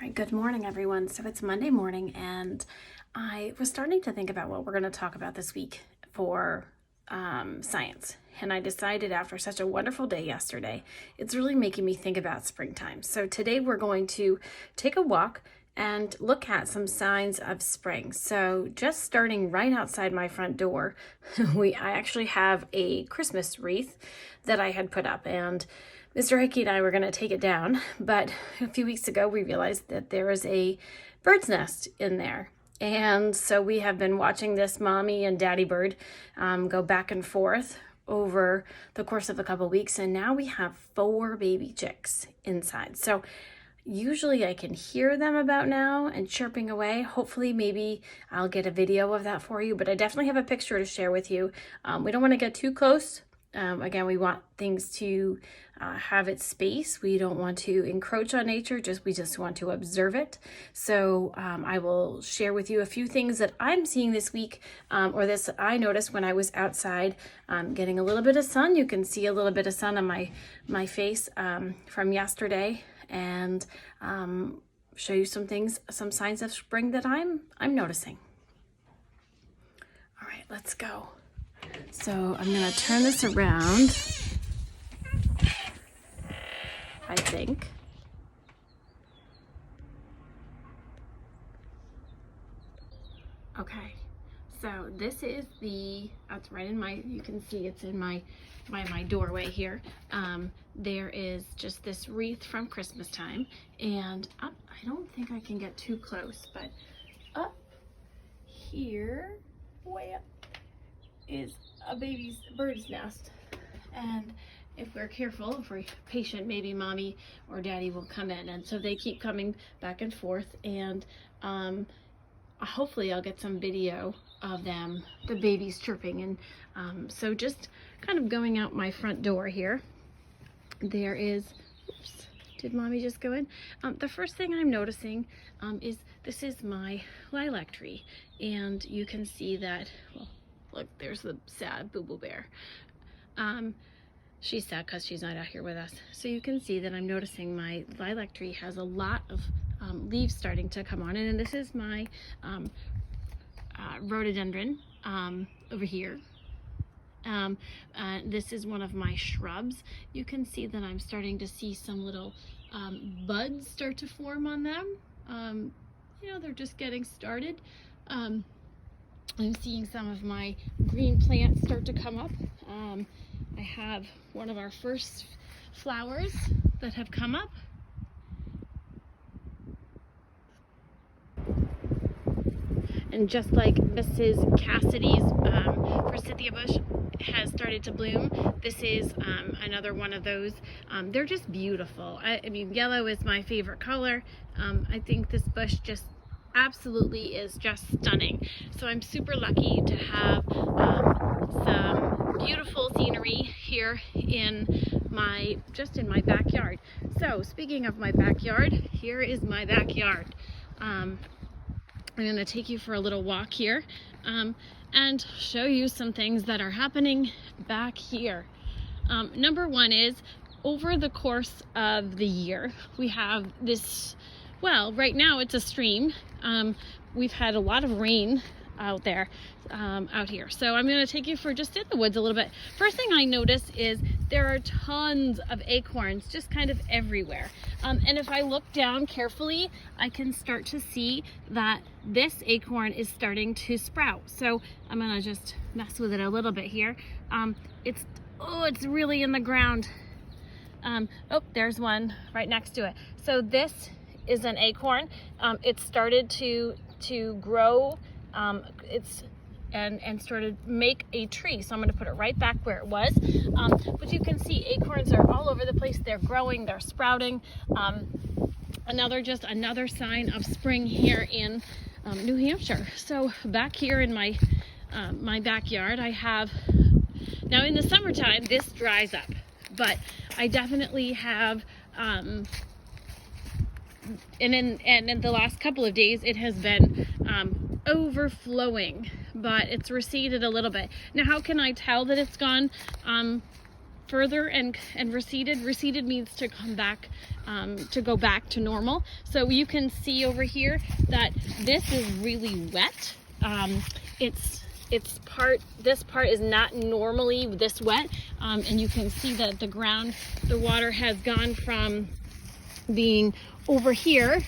right, good morning, everyone. So it's Monday morning, and I was starting to think about what we're going to talk about this week for science. And I decided after such a wonderful day yesterday, it's really making me think about springtime. So today we're going to take a walk and look at some signs of spring. So just starting right outside my front door, I actually have a Christmas wreath that I had put up, and Mr. Hickey and I were going to take it down, but a few weeks ago we realized that there is a bird's nest in there. And so we have been watching this mommy and daddy bird go back and forth over the course of a couple weeks, and now we have 4 baby chicks inside. So usually I can hear them about now and chirping away. Hopefully maybe I'll get a video of that for you, but I definitely have a picture to share with you. We don't want to get too close. Again, we want things to have its space. We don't want to encroach on nature, we just want to observe it. So I will share with you a few things that I'm seeing this week, or this I noticed when I was outside getting a little bit of sun. You can see a little bit of sun on my face from yesterday, and show you some things, some signs of spring that I'm noticing. All right, let's go. So I'm going to turn this around, I think. Okay, so this is it's right in you can see it's in my doorway here. There is just this wreath from Christmas time, and I don't think I can get too close, but up here, way up, is a bird's nest. And if we're careful, if we're patient, maybe mommy or daddy will come in. And so they keep coming back and forth, and hopefully I'll get some video of them, the babies chirping. And so just kind of going out my front door here, there is, oops, did mommy just go in? The first thing I'm noticing is this is my lilac tree, and you can see that, well, look, there's the sad Boo Boo Bear. She's sad because she's not out here with us. So you can see that I'm noticing my lilac tree has a lot of leaves starting to come on. And this is my rhododendron over here. This is one of my shrubs. You can see that I'm starting to see some little buds start to form on them. They're just getting started. I'm seeing some of my green plants start to come up. I have one of our first flowers that have come up. And just like Mrs. Cassidy's forsythia bush has started to bloom, this is another one of those. They're just beautiful. I mean, yellow is my favorite color. I think this bush just absolutely is just stunning. So I'm super lucky to have some beautiful scenery here in my backyard. So speaking of my backyard, here is my backyard. I'm going to take you for a little walk here and show you some things that are happening back here. Number one is, over the course of the year, we have this, well, right now it's a stream. We've had a lot of rain out here. So I'm going to take you for just in the woods a little bit. First thing I notice is there are tons of acorns just kind of everywhere. And if I look down carefully, I can start to see that this acorn is starting to sprout. So I'm going to just mess with it a little bit here. It's really in the ground. There's one right next to it. So this is an acorn. It started to grow. And started make a tree. So I'm going to put it right back where it was. But you can see acorns are all over the place. They're growing, they're sprouting. Another sign of spring here in New Hampshire. So back here in my backyard, I have, now in the summertime this dries up, but I definitely have and in the last couple of days it has been overflowing, but it's receded a little bit. Now how can I tell that it's gone? further and receded. Receded means to come back, to go back to normal. So you can see over here that this is really wet. This part is not normally this wet, and you can see that the water has gone from being over here,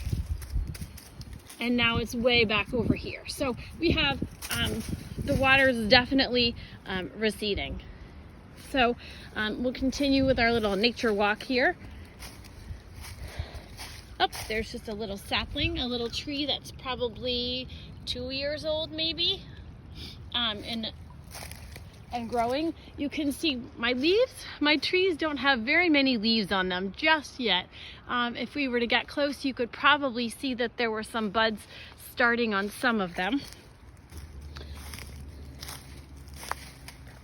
and now it's way back over here. So we have, the water is definitely receding. So we'll continue with our little nature walk here. Oh, there's just a little sapling, a little tree that's probably 2 years old maybe, and growing. You can see my leaves. My trees don't have very many leaves on them just yet. If we were to get close, you could probably see that there were some buds starting on some of them.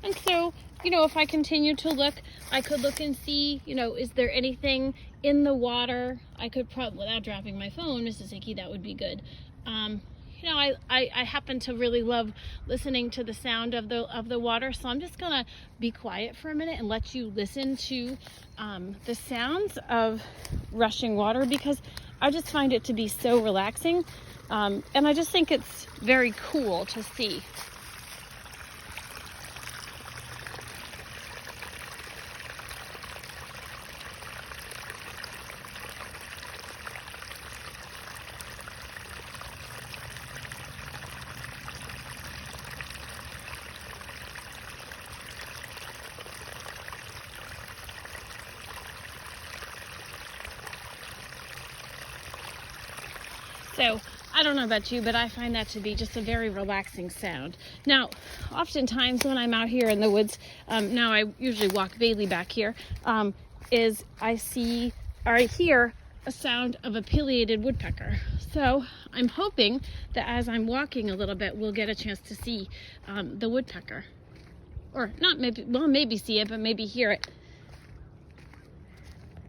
And so, you know, if I continue to look, I could look and see, you know, is there anything in the water? I could probably, without dropping my phone, Mrs. Hickey, that would be good. You know, I happen to really love listening to the sound of the water, so I'm just gonna be quiet for a minute and let you listen to the sounds of rushing water, because I just find it to be so relaxing, and I just think it's very cool to see. So I don't know about you, but I find that to be just a very relaxing sound. Now, oftentimes when I'm out here in the woods, now I usually walk Bailey back here, is I see or I hear a sound of a pileated woodpecker. So I'm hoping that as I'm walking a little bit, we'll get a chance to see the woodpecker. Or not maybe, well, maybe see it, but maybe hear it.